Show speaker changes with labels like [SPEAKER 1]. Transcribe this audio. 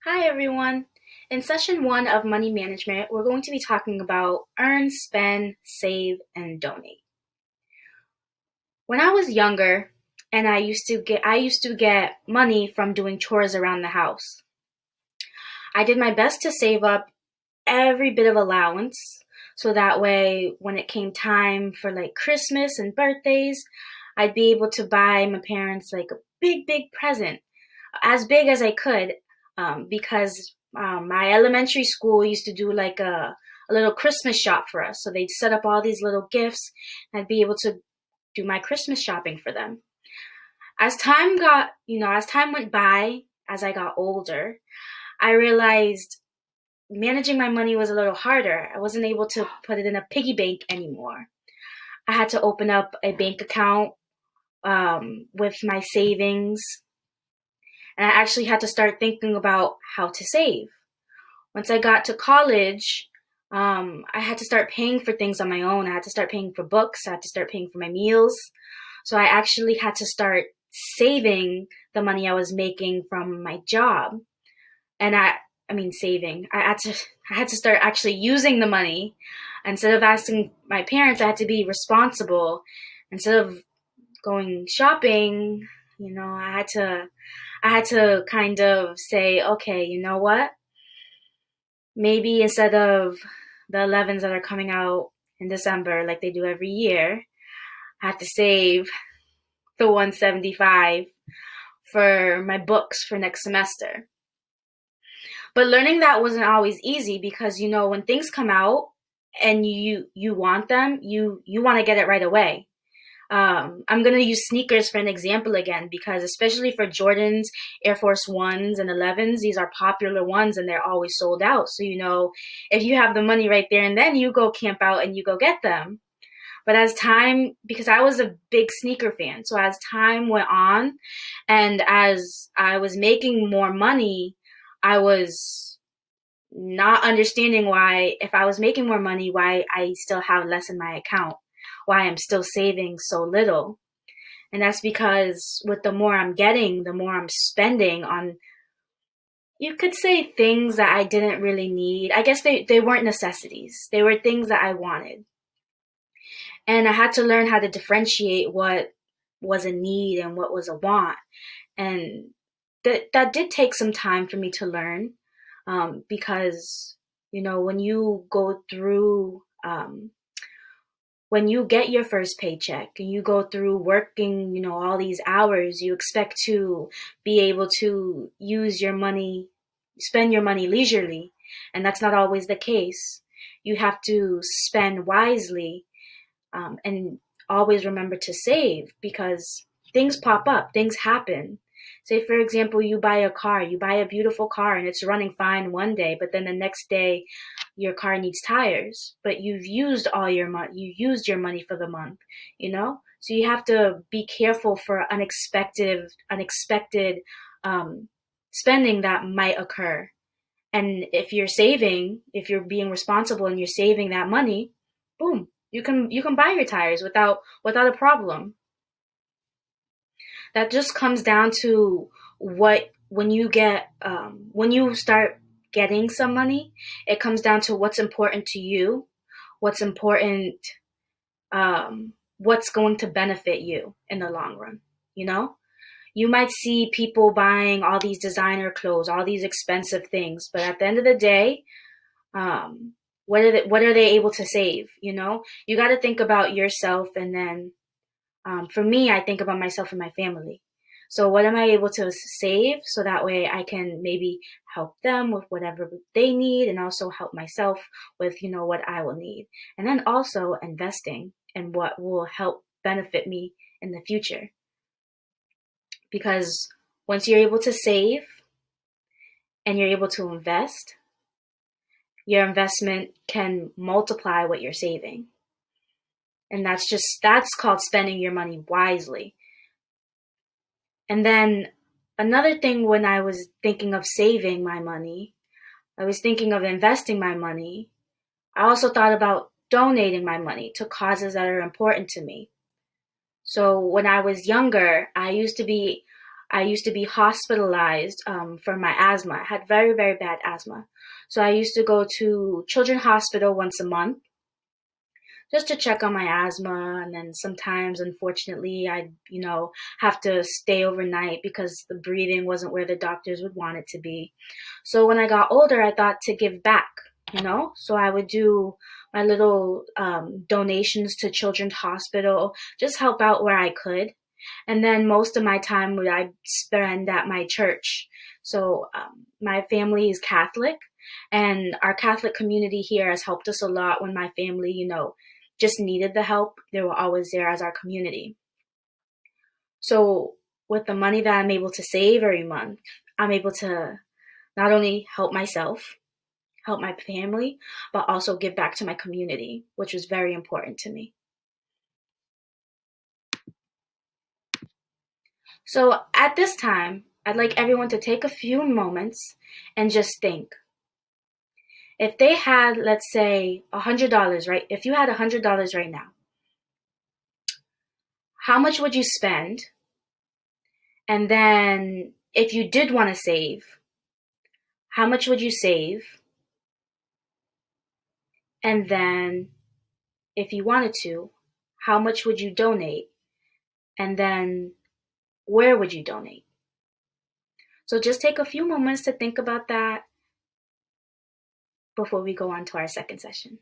[SPEAKER 1] Hi everyone. In session one of Money Management, we're going to be talking about earn, spend, save, and donate. When I was younger, and I used to get money from doing chores around the house. I did my best to save up every bit of allowance so that way when it came time for like Christmas and birthdays, I'd be able to buy my parents like a big present, as big as I could, because my elementary school used to do like a little Christmas shop for us. So they'd set up all these little gifts, and I'd be able to do my Christmas shopping for them. As time went by, as I got older, I realized managing my money was a little harder. I wasn't able to put it in a piggy bank anymore. I had to open up a bank account with my savings, and I actually had to start thinking about how to save. Once I got to college, I had to start paying for things on my own. I had to start paying for books. I had to start paying for my meals. So I actually had to start saving the money I was making from my job. And I mean saving. I had to start actually using the money. Instead of asking my parents, I had to be responsible. Instead of going shopping, I had to kind of say, okay, you know what? Maybe instead of the 11s that are coming out in December like they do every year, I have to save the 175 for my books for next semester. But learning that wasn't always easy because when things come out and you want them, you want to get it right away. I'm gonna use sneakers for an example again because especially for Jordans, Air Force Ones, and 11s, these are popular ones and they're always sold out. So if you have the money right there and then you go camp out and you go get them. But because I was a big sneaker fan, so as time went on, and as I was making more money, I was not understanding why, if I was making more money, why I still have less in my account, why I'm still saving so little. And that's because with the more I'm getting, the more I'm spending on, you could say, things that I didn't really need. I guess they weren't necessities. They were things that I wanted. And I had to learn how to differentiate what was a need and what was a want. And that did take some time for me to learn, because, when you go through, when you get your first paycheck and you go through working, all these hours, you expect to be able to use your money, spend your money leisurely. And that's not always the case. You have to spend wisely, and always remember to save because things pop up, things happen. Say, for example, you buy a car, you buy a beautiful car and it's running fine one day, but then the next day your car needs tires, but you've used all your money, you used your money for the month, you know? So you have to be careful for unexpected spending that might occur. And if you're being responsible and you're saving that money, boom, you can buy your tires without a problem. That just comes down to what when you start getting some money, it comes down to what's important to you, what's important, what's going to benefit you in the long run. You know, you might see people buying all these designer clothes, all these expensive things, but at the end of the day, um, what are they able to save? You got to think about yourself, and then for me, I think about myself and my family. So what am I able to save so that way I can maybe help them with whatever they need and also help myself with, what I will need. And then also investing in what will help benefit me in the future. Because once you're able to save and you're able to invest, your investment can multiply what you're saving. And that's called spending your money wisely. And then another thing, when I was thinking of saving my money, I was thinking of investing my money. I also thought about donating my money to causes that are important to me. So when I was younger, I used to be hospitalized for my asthma. I had very, very bad asthma. So I used to go to Children's Hospital once a month just to check on my asthma. And then sometimes, unfortunately, I'd have to stay overnight because the breathing wasn't where the doctors would want it to be. So when I got older, I thought to give back. So I would do my little donations to Children's Hospital, just help out where I could. And then most of my time would I spend at my church. So my family is Catholic, and our Catholic community here has helped us a lot when my family just needed the help. They were always there as our community. So with the money that I'm able to save every month, I'm able to not only help myself, help my family, but also give back to my community, which was very important to me. So at this time, I'd like everyone to take a few moments and just think. If they had, let's say, $100, right? If you had $100 right now, how much would you spend? And then if you did want to save, how much would you save? And then if you wanted to, how much would you donate? And then where would you donate? So just take a few moments to think about that before we go on to our second session.